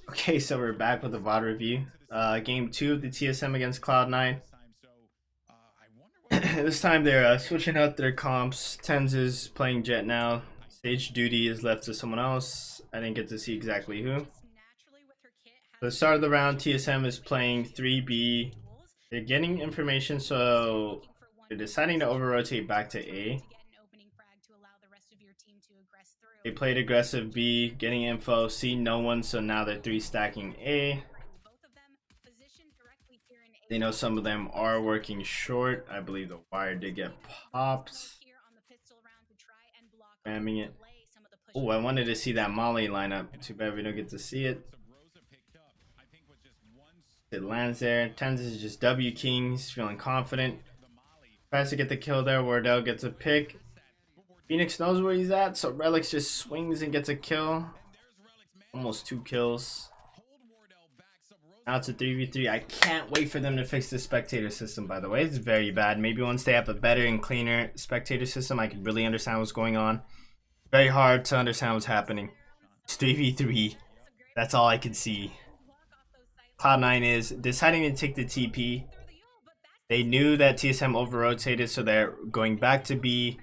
Okay, so we're back with the VOD review. Game 2 of the TSM against Cloud9. This time they're switching out their comps. Tens is playing Jet now. Stage duty is left to someone else. I didn't get to see exactly who. The start of the round, TSM is playing 3B. They're getting information, so they're deciding to over-rotate back to A. They played aggressive B, getting info, see no one, so now they're 3 stacking A. They know some of them are working short. I believe the wire did get popped. Spamming it. Oh, I wanted to see that Molly lineup. Too bad we don't get to see it. It lands there. Tens is just W Kings, feeling confident. Tries to get the kill there. Wardell gets a pick. Phoenix knows where he's at, so Relics just swings and gets a kill. Almost 2 kills. Now it's a 3v3. I can't wait for them to fix the spectator system, by the way. It's very bad. Maybe once they have a better and cleaner spectator system, I could really understand what's going on. Very hard to understand what's happening. It's 3v3. That's all I can see. Cloud9 is deciding to take the TP. They knew that TSM over-rotated, so they're going back to B.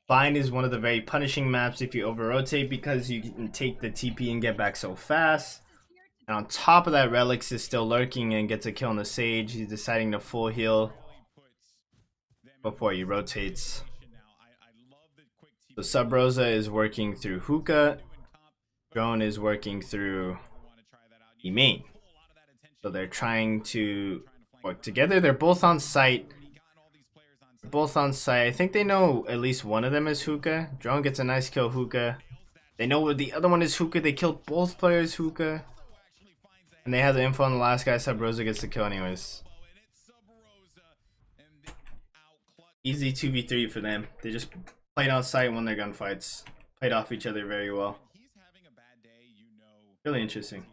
Bind is one of the very punishing maps if you over-rotate because you can take the TP and get back so fast. And on top of that, Relics is still lurking and gets a kill on the Sage. He's deciding to full heal before he rotates. So Sub Rosa is working through Hookah. Drone is working through the main. So they're trying to work together. They're both on site. I think they know at least one of them is Hookah. Drone gets a nice kill Hookah. They know where the other one is Hookah. They killed both players Hookah. And they have the info on the last guy. Sub Rosa gets the kill anyways. Easy 2v3 for them. They just played on site, won their gunfights. Played off each other very well. Really interesting.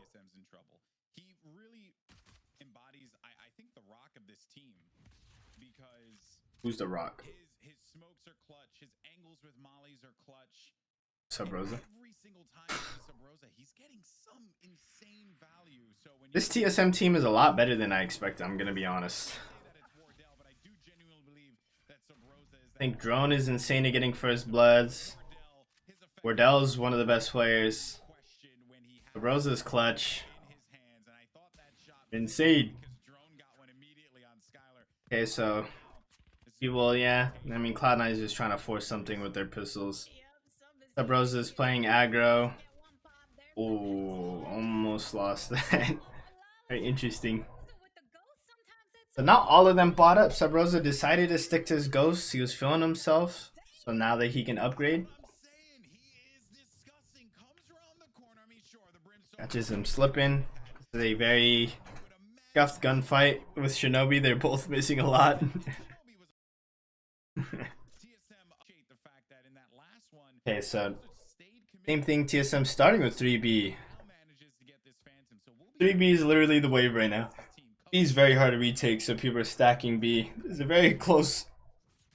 Who's the Rock? His smokes are clutch. His angles with mollies are clutch. Sub Rosa. Every single time Sub Rosa, he's getting some insane value. So when this TSM team is a lot better than I expected. I'm gonna be honest. I think Drone is insane at getting first bloods. Wardell is one of the best players. Sub Rosa is clutch. Insane. Okay, so. Well, yeah, I mean, Cloud9 is just trying to force something with their pistols. Sub Rosa is playing aggro. Oh, almost lost that. Very interesting. So not all of them bought up. Sub Rosa decided to stick to his ghosts. He was feeling himself. So now that he can upgrade. Catches him slipping. This is a very scuffed gunfight with Shinobi. They're both missing a lot. Okay, so same thing. TSM starting with 3B. 3B is literally the wave right now. B is very hard to retake, so people are stacking B. It's a very close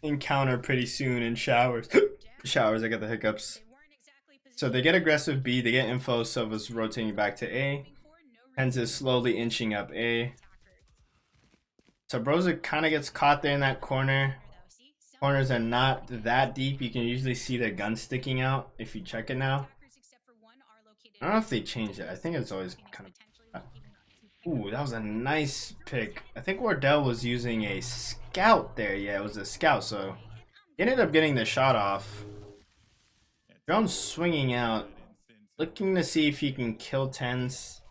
encounter pretty soon in showers. Showers, I got the hiccups. So they get aggressive B, they get info, so it's rotating back to A. Hens is slowly inching up A. So Rosa kind of gets caught there in that corner. Corners are not that deep. You can usually see the gun sticking out if you check it now. I don't know if they changed it. I think it's always kind of... Ooh, that was a nice pick. I think Wardell was using a scout there. Yeah, it was a scout, so he ended up getting the shot off. Drone's swinging out, looking to see if he can kill Tens.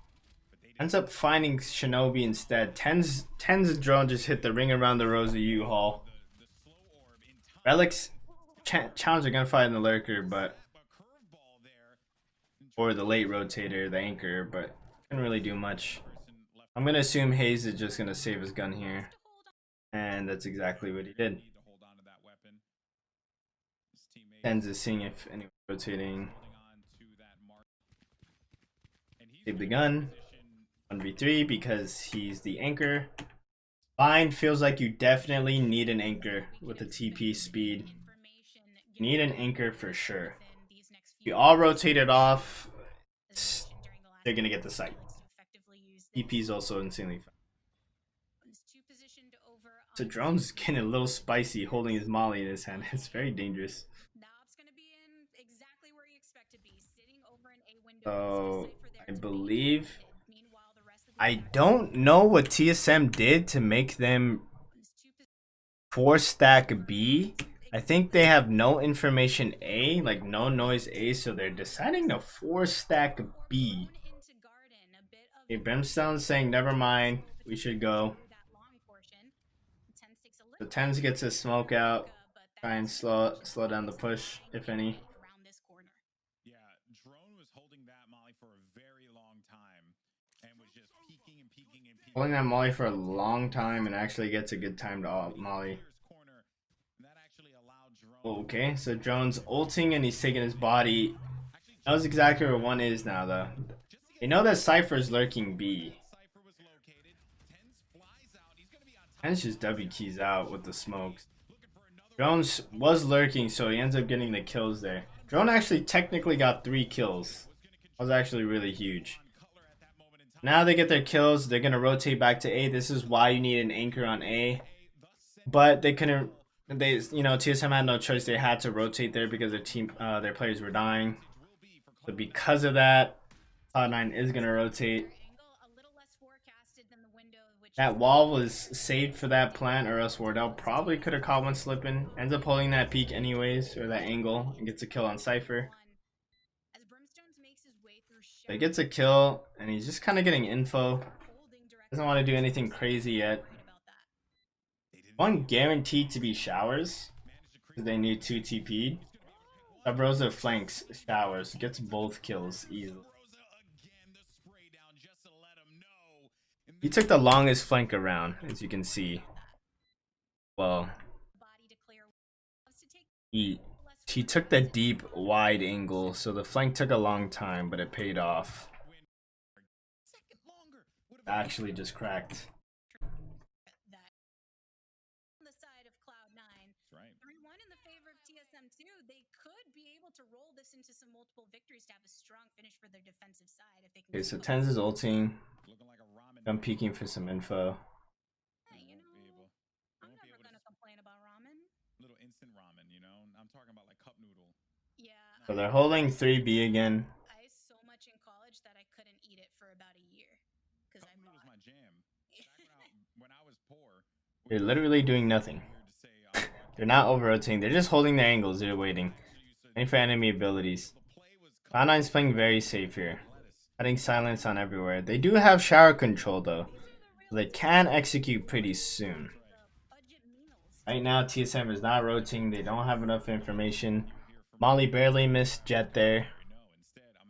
Ends up finding Shinobi instead. Tens drone just hit the ring around the Rosa U-Haul. Relics challenged a gunfight in the lurker, but or the late rotator, the anchor, but couldn't really do much. I'm gonna assume Hayes is just gonna save his gun here, and that's exactly what he did. Tens is seeing if anyone's rotating. Save the gun. 1v3 because he's the anchor. Bind feels like you definitely need an anchor with the TP speed. You need an anchor for sure. We all rotated off. they're gonna get the site. EP is also insanely fast. So Drone's getting a little spicy holding his molly in his hand. It's very dangerous. So I believe I don't know what TSM did to make them 4-stack B. I think they have no information A, like no noise A, so they're deciding to 4-stack B. Okay, Brimstone's saying never mind, we should go. So Tens gets his smoke out, try and slow down the push, if any. Yeah, Drone was holding that molly for a very long time and was just peeking and peeking and peeking. Holding that molly for a long time and actually gets a good time to molly. Okay, so Drone's ulting and he's taking his body. That was exactly where one is now, though. They know that Cypher's lurking B. Tens just W keys out with the smokes. Drone was lurking, so he ends up getting the kills there. Drone actually technically got 3 kills. That was actually really huge. Now they get their kills. They're going to rotate back to A. This is why you need an anchor on A. But they couldn't... TSM had no choice. They had to rotate there because their players were dying. So because of that, Cloud9 is going to rotate. That wall was saved for that plant, or else Wardell probably could have caught one slipping. Ends up holding that peak anyways, or that angle, and gets a kill on Cypher. So he gets a kill, and he's just kind of getting info. Doesn't want to do anything crazy yet. One guaranteed to be showers, because they need 2 TP. Sabrosa flanks showers, gets both kills easily. He took the longest flank around, as you can see. Well, he took the deep, wide angle, so the flank took a long time, but it paid off. Actually just cracked. Okay, so Tens is ulting. I'm peeking for some info. Hey, I'm never gonna complain about ramen. Little instant ramen, you know? I'm talking about like cup noodle. Yeah. So they're holding 3B again. I ate so much in college that I couldn't eat it for about a year. Cup noodle was my jam. When I was poor. They're literally doing nothing. They're not over-rotating. They're just holding their angles. They're waiting. Waiting for enemy abilities. Cloud9's playing very safe here. Cutting silence on everywhere. They do have shower control though. So they can execute pretty soon. Right now TSM is not rotating. They don't have enough information. Molly barely missed Jet there.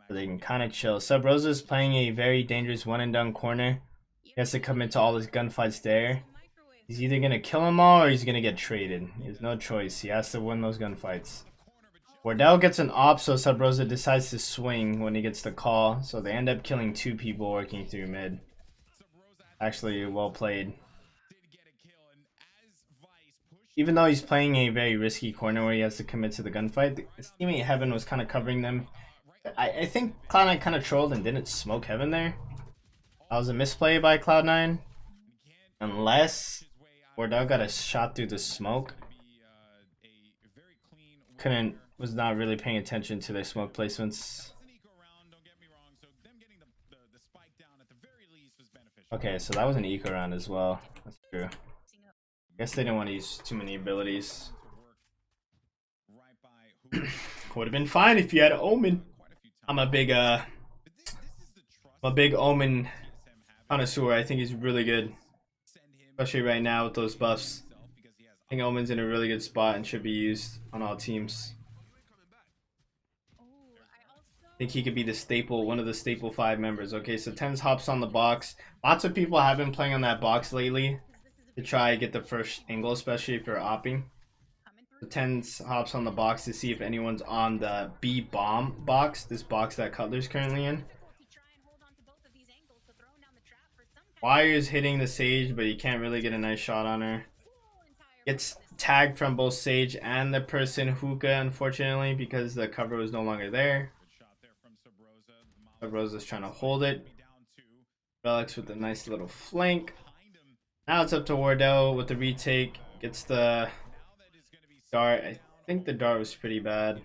So they can kind of chill. Sub Rosa is playing a very dangerous one and done corner. He has to come into all his gunfights there. He's either going to kill them all or he's going to get traded. He has no choice. He has to win those gunfights. Wardell gets an op, so Sub Rosa decides to swing when he gets the call. So they end up killing 2 people working through mid. Actually, well played. Even though he's playing a very risky corner where he has to commit to the gunfight, his teammate Heaven was kind of covering them. I think Cloud9 kind of trolled and didn't smoke Heaven there. That was a misplay by Cloud9. Unless Wardell got a shot through the smoke. Was not really paying attention to their smoke placements. Okay, so that was an eco round as well. That's true. Guess they didn't want to use too many abilities. Would have been fine if you had Omen. I'm a big Omen connoisseur. I think he's really good, especially right now with those buffs. I think Omen's in a really good spot and should be used on all teams. I think he could be the staple, one of the staple 5 members. Okay, so Tens hops on the box. Lots of people have been playing on that box lately to try get the first angle, especially if you're opping. So Tens hops on the box to see if anyone's on the B bomb box, this box that Cutler's currently in. Wire is hitting the Sage, but you can't really get a nice shot on her. Gets tagged from both Sage and the person Hookah, unfortunately, because the cover was no longer there. Rosa's trying to hold it. Relics with a nice little flank. Now it's up to Wardell with the retake. Gets the dart. I think the dart was pretty bad.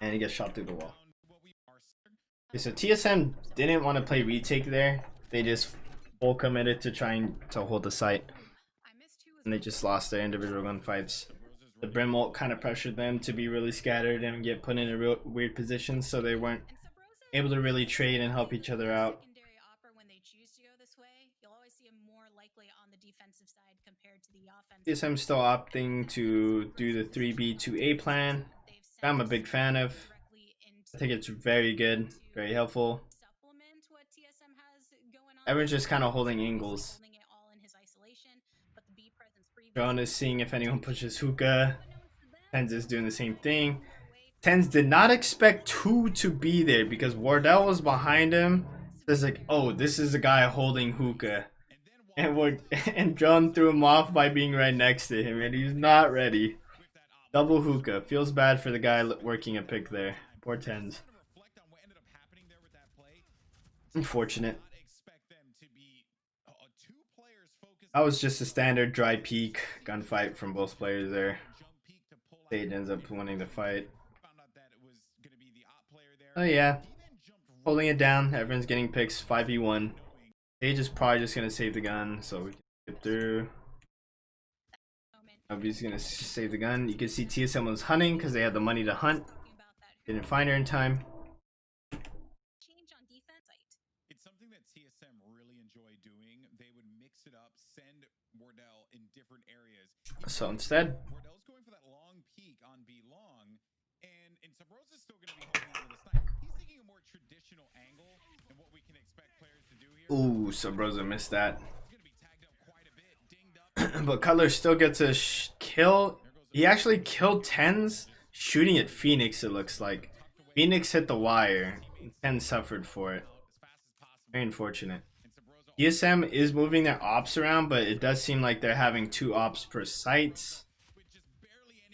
And he gets shot through the wall. Okay, so TSM didn't want to play retake there. They just full committed to trying to hold the site. And they just lost their individual gunfights. The Brim ult kind of pressured them to be really scattered and get put in a real weird position, so they weren't able to really trade and help each other out. TSM still opting to do the 3B2A plan. I'm a big fan of. I think it's very good, very helpful. Everyone's just kind of holding angles. John is seeing if anyone pushes hookah. Tens is doing the same thing. Tens did not expect 2 to be there because Wardell was behind him. So it's like, oh, this is a guy holding hookah. And John threw him off by being right next to him, and he's not ready. Double hookah. Feels bad for the guy working a pick there. Poor Tens. Unfortunate. That was just a standard dry peak gunfight from both players there. Sage ends up winning the fight. Oh yeah. Holding it down. Everyone's getting picks 5v1. Sage is probably just going to save the gun, so we can skip through. Nobody's going to save the gun. You can see TSM was hunting because they had the money to hunt. Didn't find her in time. It's something that TSM really enjoy doing. They would mix it up, send Wardell in different areas. So instead, Wardell's going for that long peak on B long, and Sabrosa's still going to be holding on to the snipe. He's taking a more traditional angle than what we can expect players to do here. ooh, Sabrosa missed that. But Cutler still gets a kill. He actually killed Tens shooting at Phoenix, it looks like. Phoenix hit the wire. Tens suffered for it. Very unfortunate. TSM is moving their ops around, but it does seem like they're having 2 ops per site.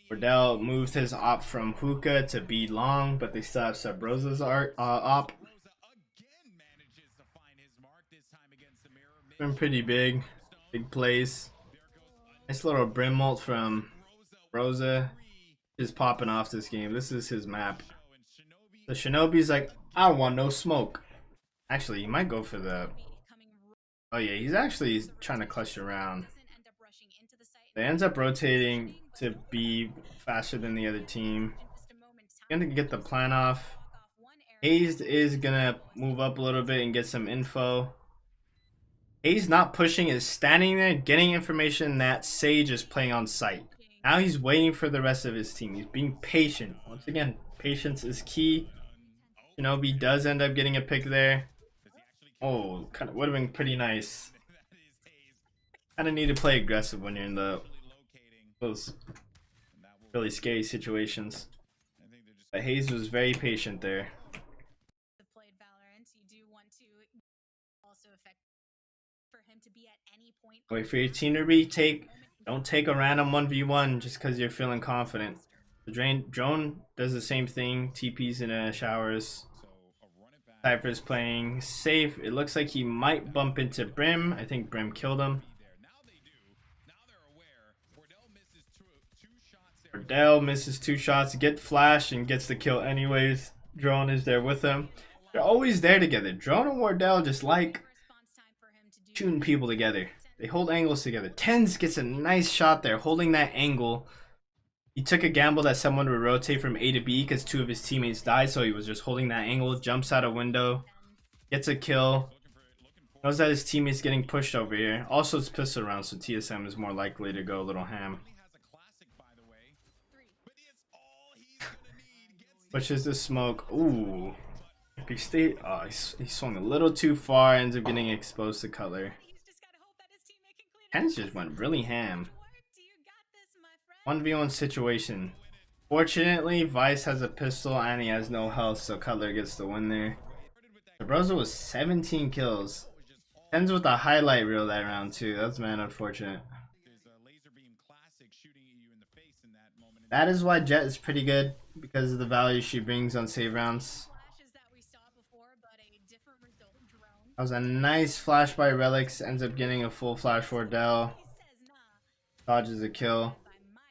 Wardell moved his op from hookah to B long, but they still have Sabrosa's op. Been pretty big plays. Nice little Brim ult from Rosa. Is popping off this game. This is his map. The Shinobi's like, I don't want no smoke. Actually, he might go for the... Oh yeah, he's actually trying to clutch around. They ends up rotating to be faster than the other team. Gonna get the plan off. Hayes is gonna move up a little bit and get some info. Hayes not pushing, is standing there getting information that Sage is playing on site. Now he's waiting for the rest of his team. He's being patient. Once again, patience is key. Shinobi does end up getting a pick there. Oh, kind of would have been pretty nice. Kind of need to play aggressive when you're in those really scary situations. But Hayes was very patient there. Wait for your team to retake. Don't take a random 1v1 just because you're feeling confident. The drone does the same thing. TP's in showers. Cypher's playing safe. It looks like he might bump into Brim. I think Brim killed him. Wardell misses 2 shots. Get flash and gets the kill anyways. Drone is there with him. They're always there together. Drone and Wardell just like shooting people together. They hold angles together. Tens gets a nice shot there, holding that angle. He took a gamble that someone would rotate from A to B because 2 of his teammates died, so he was just holding that angle, jumps out a window, gets a kill. Knows that his teammate's getting pushed over here. Also, it's pistol round, so TSM is more likely to go a little ham. Pushes the smoke. Ooh. He stayed. Oh, he swung a little too far, ends up getting exposed to Cutler. Tens just went really ham. 1v1 situation. Fortunately, Vice has a pistol and he has no health, so Cutler gets the win there. Sabrosa was 17 kills. Ends with a highlight reel that round too. That's man unfortunate. That is why Jet is pretty good, because of the value she brings on save rounds. That was a nice flash by Relics, ends up getting a full flash for Dell. Dodges a kill.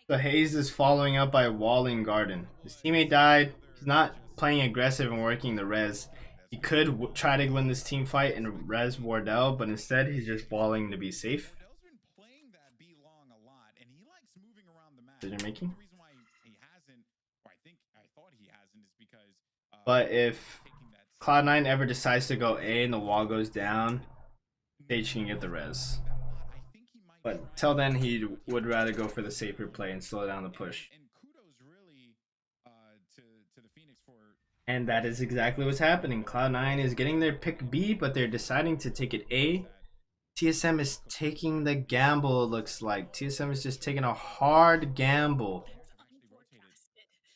So Hayes is following up by walling Garden. His teammate died. He's not playing aggressive and working the res. He could try to win this team fight and res Wardell, but instead he's just walling to be safe. Wardell's been playing that B long a lot, and he likes moving around the map. Decision making. The reason why he hasn't, or I thought he hasn't, is because. But if Cloud9 ever decides to go A and the wall goes down, Sage can get the res. But till then, he would rather go for the safer play and slow down the push. And kudos really to the Phoenix for. And that is exactly what's happening. Cloud9 is getting their pick B, but they're deciding to take it A. TSM is taking the gamble, it looks like. TSM is just taking a hard gamble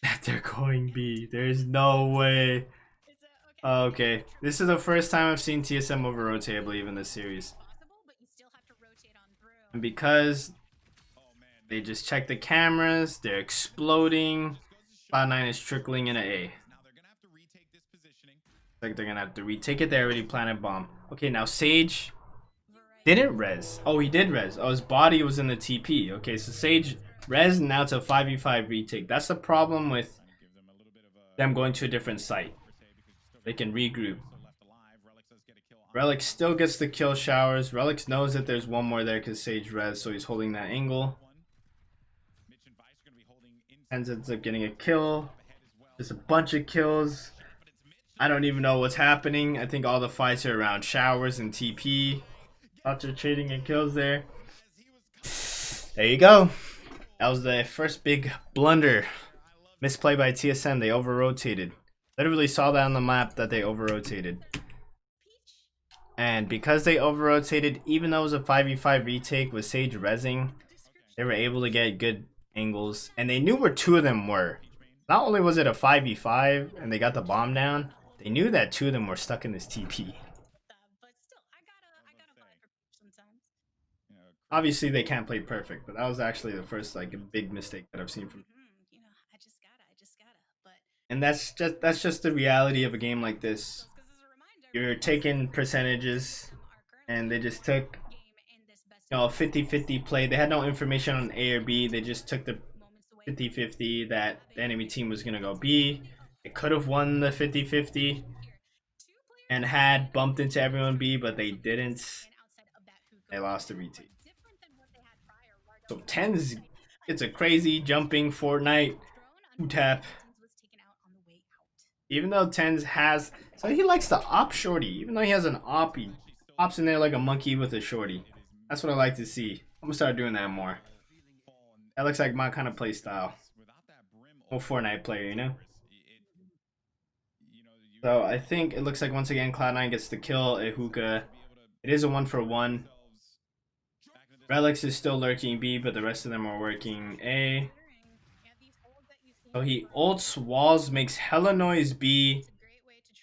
that they're going B. There's no way. Okay, this is the first time I've seen TSM over rotate, I believe, in this series. And because they just check the cameras, they're exploding. Cloud9 is trickling in an A. Like they're gonna have to retake it. They already planted bomb. Okay, now Sage didn't res. Oh, he did res. Oh, his body was in the TP. Okay, so Sage res, and now it's a 5v5 retake. That's the problem with them going to a different site. They can regroup. Relic still gets the kill showers. Relic knows that there's one more there because Sage res, so he's holding that angle. Ends up getting a kill. There's a bunch of kills. I don't even know what's happening. I think all the fights are around showers and TP. Lots of trading and kills there. There you go. That was the first big blunder. Misplay by TSM. They over-rotated. Literally saw that on the map that they over-rotated. And because they over-rotated, even though it was a 5v5 retake with Sage rezzing, they were able to get good angles. And they knew where two of them were. Not only was it a 5v5 and they got the bomb down, they knew that two of them were stuck in this TP. Obviously they can't play perfect, but that was actually the first like big mistake that I've seen from. And that's just the reality of a game like this. You're taking percentages, and they just took, you know, a 50-50 play. They had no information on A or B. They just took the 50-50 that the enemy team was gonna go B. They could have won the 50-50 and had bumped into everyone B, but they didn't. They lost the retake. So TenZ gets a crazy jumping Fortnite 2-tap. Even though TenZ has, so he likes to op shorty. Even though he has an op, he ops in there like a monkey with a shorty. That's what I like to see. I'm gonna start doing that more. That looks like my kind of play style. Old Fortnite player, you know? So I think it looks like once again Cloud9 gets the kill a hookah. It is a 1-for-1. Relics is still lurking B, but the rest of them are working A. So he ults walls, makes hella noise B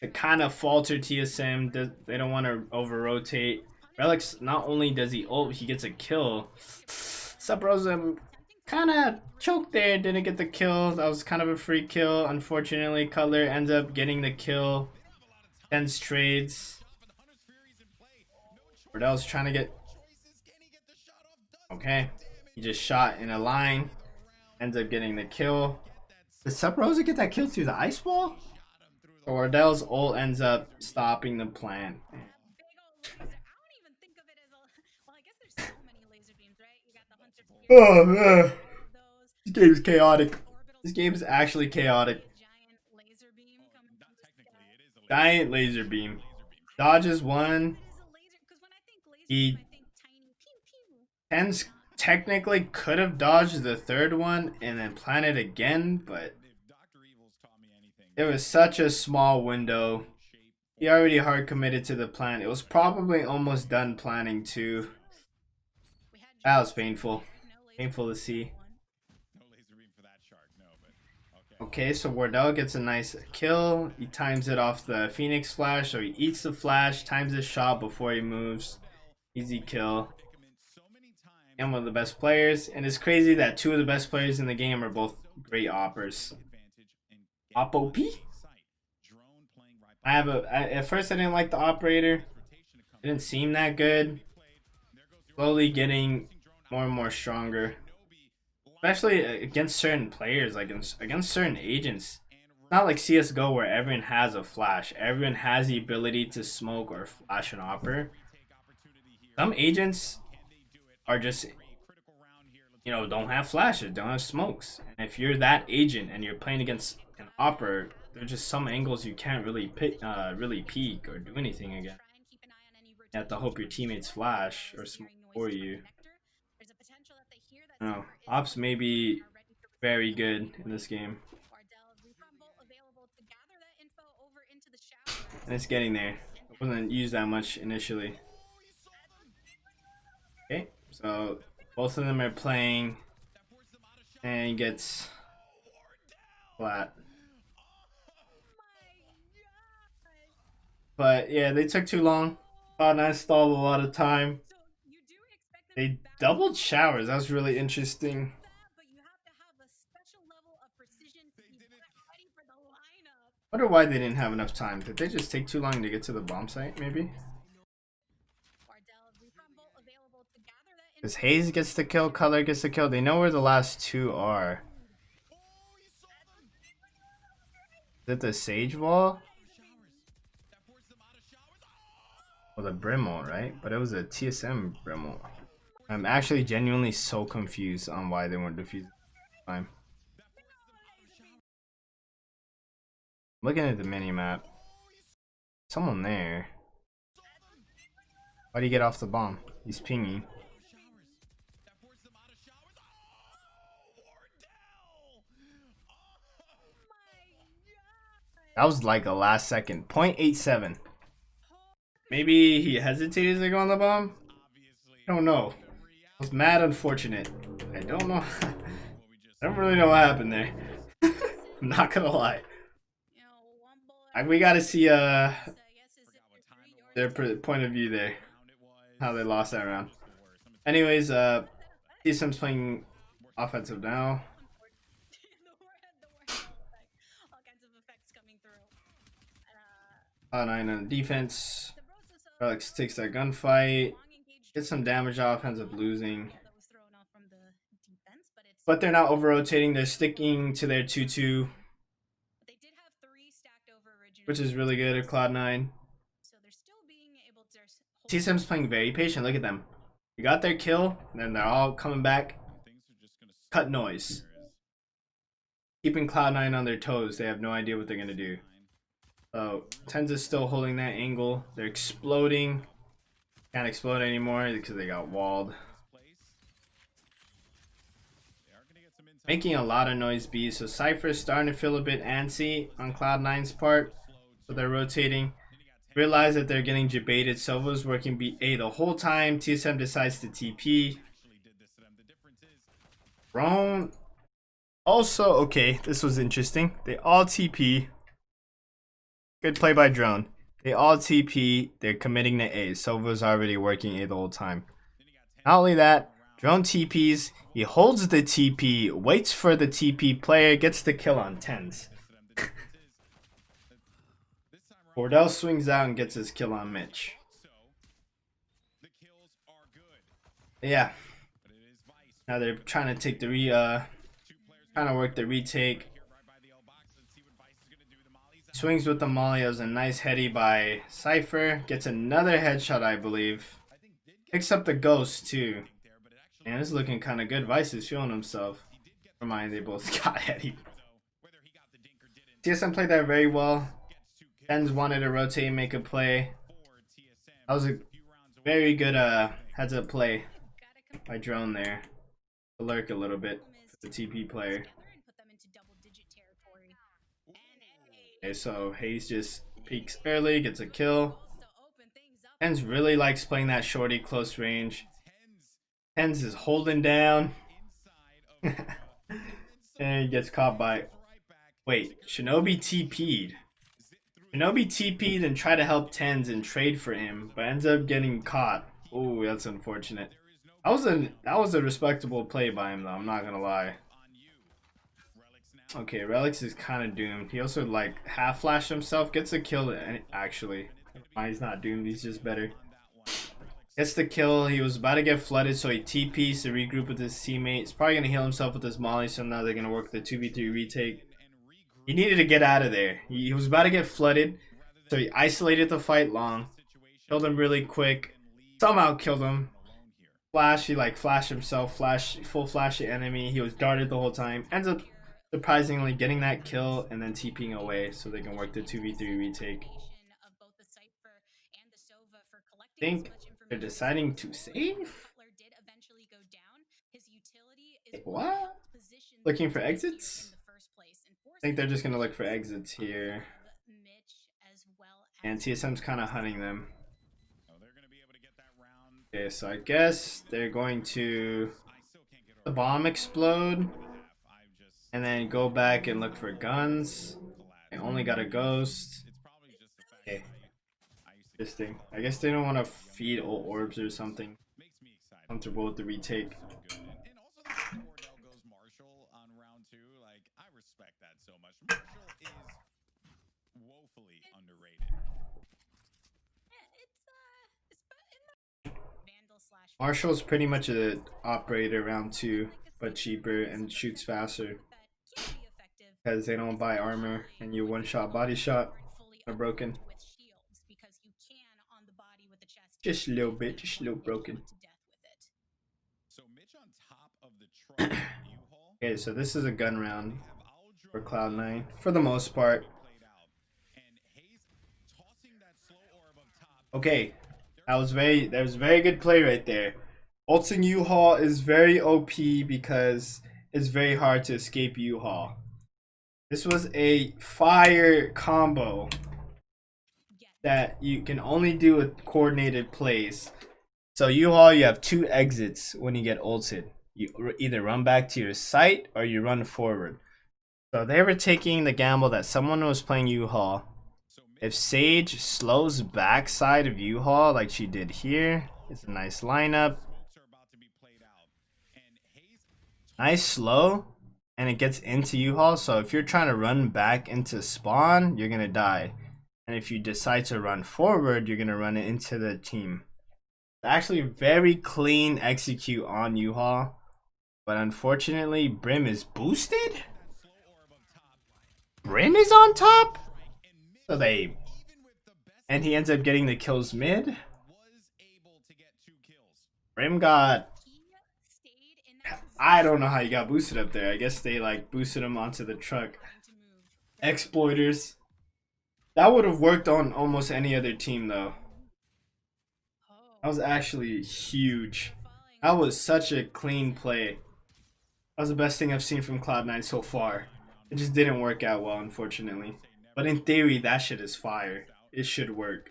to kind of falter TSM. They don't want to over rotate. Relics, not only does he ult, he gets a kill. Subrosa kind of choked there, didn't get the kill. That was kind of a free kill. Unfortunately, Cutler ends up getting the kill. TenZ trades. Wardell's trying to get. Okay, he just shot in a line. Ends up getting the kill. Did Subrosa get that kill through the ice wall? So Wardell's ult ends up stopping the plan. Oh man, this game is chaotic. This game is actually chaotic. Giant laser beam. Dodges one. TenZ technically could have dodged the third one and then planted again, but it was such a small window. He already hard committed to the plan. It was probably almost done planning too. That was painful. Painful to see. Okay, so Wardell gets a nice kill. He times it off the Phoenix flash, so he eats the flash, times his shot before he moves. Easy kill. And one of the best players. And it's crazy that two of the best players in the game are both great oppers. Op OP? At first I didn't like the operator. It didn't seem that good. Slowly getting more and more stronger. Especially against certain players, like against certain agents. It's not like CSGO where everyone has a flash. Everyone has the ability to smoke or flash an opper. Some agents are just, you know, don't have flashes, don't have smokes. And if you're that agent and you're playing against an opper, there's just some angles you can't really really peek or do anything again. You have to hope your teammates flash or smoke for you. No, ops may be very good in this game. And it's getting there. It wasn't used that much initially. Okay, so both of them are playing and he gets flat. But yeah, they took too long. Cloud9 stalled a lot of time. They doubled showers. That was really interesting. I wonder why they didn't have enough time. Did they just take too long to get to the bomb site, maybe? Because Hayes gets the kill, Color gets the kill. They know where the last two are. Is it the Sage Wall? Well, the Brimwall, right? But it was a TSM Brimwall. I'm actually genuinely so confused on why they weren't defused this time. Looking at the mini-map. Someone there. Why'd he get off the bomb? He's pinging. That was like a last second. 0.87. Maybe he hesitated to go on the bomb? I don't know. It was mad unfortunate. I don't know. I don't really know what happened there. I'm not gonna lie. We gotta see their point of view there. How they lost that round. Anyways, TSM's playing offensive now. Cloud9 on defense. Alex takes that gunfight. Gets some damage off, ends up losing. But they're not over-rotating. They're sticking to their 2-2. Which is really good at Cloud9. TSM's playing very patient. Look at them. They got their kill, and then they're all coming back. Cut noise. Keeping Cloud9 on their toes. They have no idea what they're going to do. So, TenZ is still holding that angle. They're exploding. Can't explode anymore because they got walled. Making a lot of noise B. So Cypher's starting to feel a bit antsy on Cloud9's part. So they're rotating. Realize that they're getting debated. Sova's working A the whole time. TSM decides to TP. Drone. Also, okay, this was interesting. They all TP. Good play by Drone. They all TP. They're committing to A. Sova's already working A the whole time. Not only that, Drone TPs. He holds the TP, waits for the TP player, gets the kill on TenZ. Bordell swings out and gets his kill on Mitch. Yeah. Now they're trying to take the trying to work the retake. Swings with the molly. It was a nice heady by Cypher. Gets another headshot, I believe. Picks up the ghost too. Man, this is looking kind of good. Vice is feeling himself. Never mind, they both got heady. TSM played that very well. TenZ wanted to rotate and make a play. That was a very good heads up play by Drone there. To lurk a little bit for the TP player. Okay, so Hayes just peeks early, gets a kill. TenZ really likes playing that shorty close range. TenZ is holding down. And he gets caught by... Wait, Shinobi TP'd. Shinobi TP'd and tried to help TenZ and trade for him, but ends up getting caught. Oh, that's unfortunate. That was a respectable play by him though, I'm not gonna lie. Okay, Relics is kind of doomed. He also like half flashed himself, gets a kill. And actually, he's not doomed. He's just better. Gets the kill. He was about to get flooded, so he TPs to regroup with his teammate. He's probably gonna heal himself with his molly. So now they're gonna work the 2v3 retake. He needed to get out of there. He was about to get flooded, so he isolated the fight long, killed him really quick. Somehow killed him. Flash, he like flashed himself, full flash the enemy. He was darted the whole time. Ends up surprisingly getting that kill and then TPing away so they can work the 2v3 retake. I think they're deciding to save? What? Looking for exits? I think they're just gonna look for exits here. And TSM's kind of hunting them. Okay, so I guess they're going to the bomb explode and then go back and look for guns. I only got a ghost. Okay. Interesting. I guess they don't want to feed old orbs or something. Comfortable with the retake. Marshall's pretty much an operator round 2, but cheaper and shoots faster. Because they don't buy armor and you one-shot body shot are broken. Just a little bit, just a little broken. Okay, so this is a gun round for Cloud9 for the most part. Okay, that was very good play right there. Ulting U-Haul is very OP because it's very hard to escape U-Haul. This was a fire combo that you can only do with coordinated plays. So U-Haul, you have 2 exits when you get ulted. You either run back to your site or you run forward. So they were taking the gamble that someone was playing U-Haul. If Sage slows backside of U-Haul like she did here, it's a nice lineup. Nice slow, and it gets into U-Haul. So if you're trying to run back into spawn, you're gonna die. And if you decide to run forward, you're gonna run it into the team. Actually, very clean execute on U-Haul, but unfortunately, Brim is boosted. Brim is on top, so and he ends up getting the kills mid. Brim got, I don't know how he got boosted up there. I guess they like boosted him onto the truck. Exploiters. That would have worked on almost any other team though. That was actually huge. That was such a clean play. That was the best thing I've seen from Cloud9 so far. It just didn't work out well, unfortunately. But in theory, that shit is fire. It should work.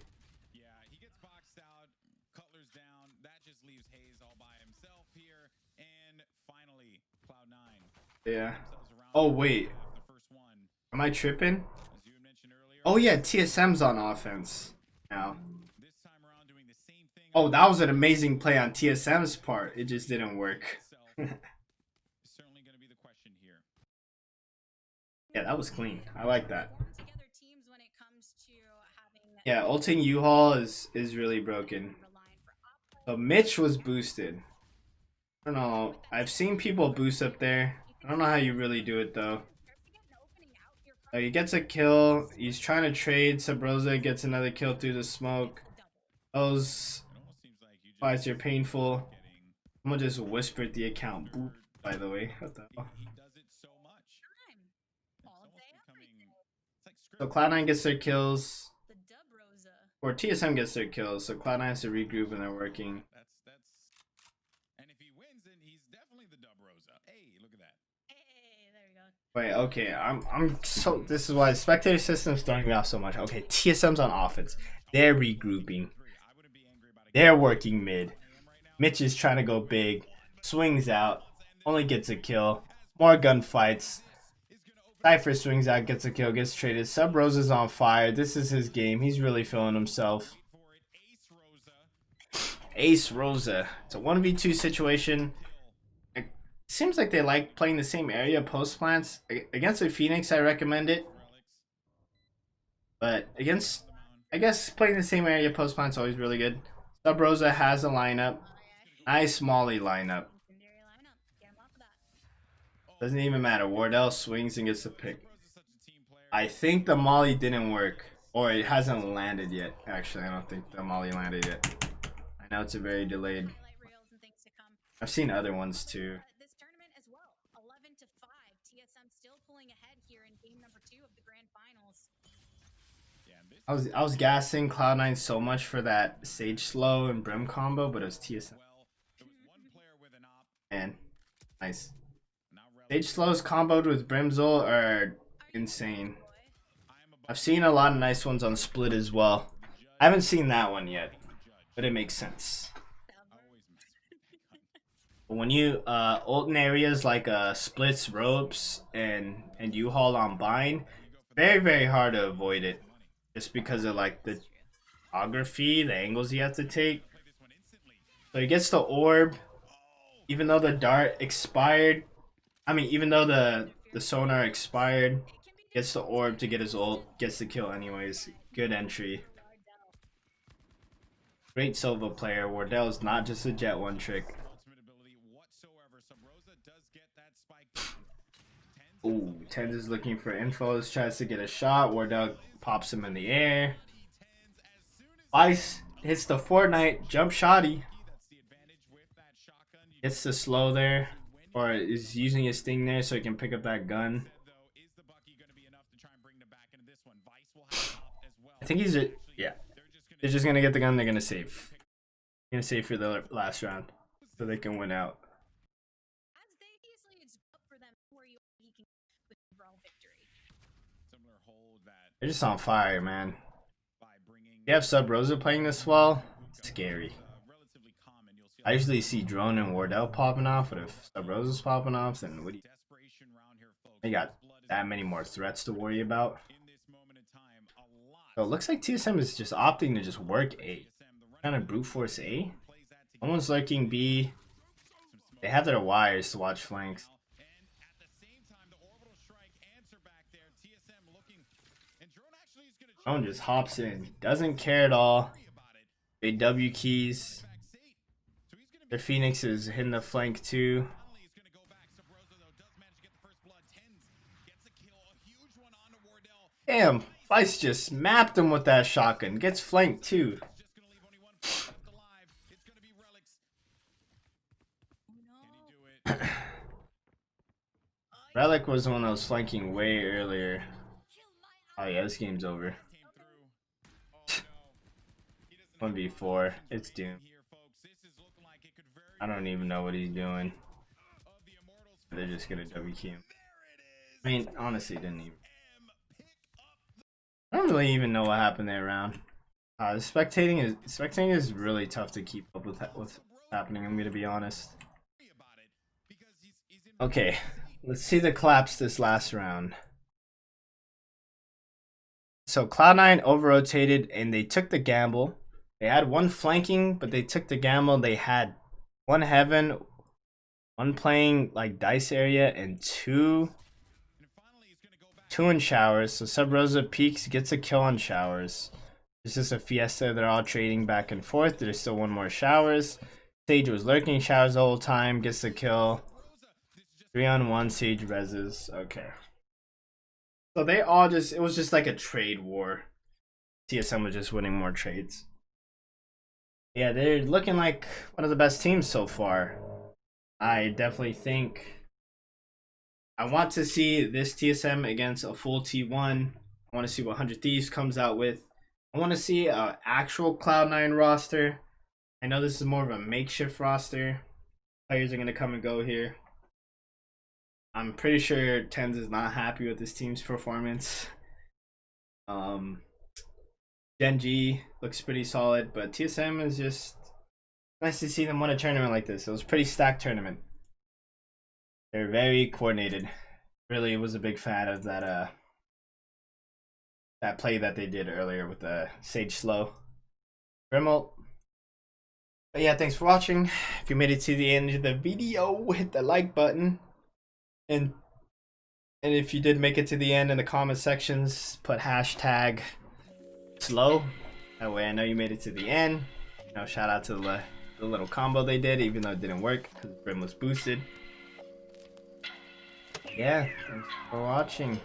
Yeah, he gets boxed out, Cutler's down. That just leaves Hayes all by himself here. And finally, Cloud9. Yeah. Oh, wait. Am I tripping? Oh, yeah, TSM's on offense now. Oh, that was an amazing play on TSM's part. It just didn't work. Yeah, that was clean. I like that. Yeah, ulting U-Haul is really broken. So Mitch was boosted. I don't know. I've seen people boost up there. I don't know how you really do it though. He gets a kill. He's trying to trade. Sabrosa gets another kill through the smoke. Those fights are painful. I'm gonna just whisper the account. Boop, by the way. What the hell? So Cloud9 gets their kills. Or TSM gets their kills. So Cloud9 has to regroup and they're working. And if he wins, then he's definitely the Dub Rosa. Hey, look at that. Hey, there we go. Wait, okay, I'm so, this is why the spectator system's throwing me off so much. Okay, TSM's on offense. They're regrouping. They're working mid. Mitch is trying to go big. Swings out. Only gets a kill. More gunfights. Cypher swings out, gets a kill, gets traded. Sub Rosa's on fire. This is his game. He's really feeling himself. Ace Rosa. It's a 1v2 situation. Seems like they like playing the same area post plants. Against the Phoenix, I recommend it. But against, I guess playing the same area post plant's always really good. Sub Rosa has a lineup. Nice Molly lineup. Doesn't even matter. Wardell swings and gets the pick. I think the Molly didn't work. Or it hasn't landed yet. Actually, I don't think the Molly landed yet. I know it's a very delayed. I've seen other ones too. This tournament as well. 11-5. TSM still pulling ahead here in game number 2 of the grand finals. I was gassing Cloud9 so much for that Sage Slow and Brim combo, but it was TSM. Man, nice. Sage Slows comboed with Brimzol are insane. I've seen a lot of nice ones on Split as well. I haven't seen that one yet, but it makes sense. When you ult in areas like Splits, Ropes, and U-Haul on Bind, very hard to avoid it. Just because of like the geography, the angles you have to take. So he gets the orb, even though the dart expired. I mean, even though the sonar expired, gets the orb to get his ult, gets the kill anyways. Good entry. Great Silva player. Wardell's not just a Jet one trick. Ooh, Tens is looking for infos, tries to get a shot. Wardell pops him in the air. Ice hits the Fortnite jump shotty. Gets the slow there, or is using his thing there so he can pick up that gun. I think he's a, yeah. They're just gonna get the gun. They're gonna save. They're gonna save for the last round so they can win out. They're just on fire, man. You have Sub Rosa playing this well, it's scary. I usually see Drone and Wardell popping off, but if Sub Rosa's popping off, then what do you... They got that many more threats to worry about. So it looks like TSM is just opting to just work A. Kind of brute force A. Someone's lurking B. They have their wires to watch flanks. Drone just hops in. Doesn't care at all. They W keys. Their Phoenix is hitting the flank too. Damn, Vice just mapped him with that shotgun. Gets flanked too. Relic was the one that was flanking way earlier. Oh yeah, this game's over. 1v4. It's doomed. I don't even know what he's doing. They're just gonna W key him. I mean, honestly, didn't even. I don't really even know what happened there round. Spectating is really tough to keep up with what's happening. I'm gonna be honest. Okay, let's see the collapse this last round. So Cloud9 over-rotated and they took the gamble. They had one flanking, but they took the gamble. They had one Heaven, one playing like dice area, and two in showers. So Sub Rosa peeks, gets a kill on showers. It's just a fiesta. They're all trading back and forth. There's still one more showers. Sage was lurking showers the whole time, gets the kill. 3-on-1, Sage reses. Okay. So they all just, it was just like a trade war. TSM was just winning more trades. Yeah, they're looking like one of the best teams so far. I definitely think I want to see this TSM against a full T1. I want to see what 100 Thieves comes out with. I want to see an actual Cloud9 roster. I know this is more of a makeshift roster. Players are going to come and go here. I'm pretty sure Tens is not happy with this team's performance. Gen G looks pretty solid, but TSM is just nice to see them win a tournament like this. It was a pretty stacked tournament. They're very coordinated. Really was a big fan of that that play that they did earlier with the Sage Slow. Brimult. But yeah, thanks for watching. If you made it to the end of the video, hit the like button. And if you did make it to the end, in the comment sections, put hashtag slow. That way I know you made it to the end. You know, shout out to the little combo they did, even though it didn't work because Brim was boosted. Yeah, thanks for watching.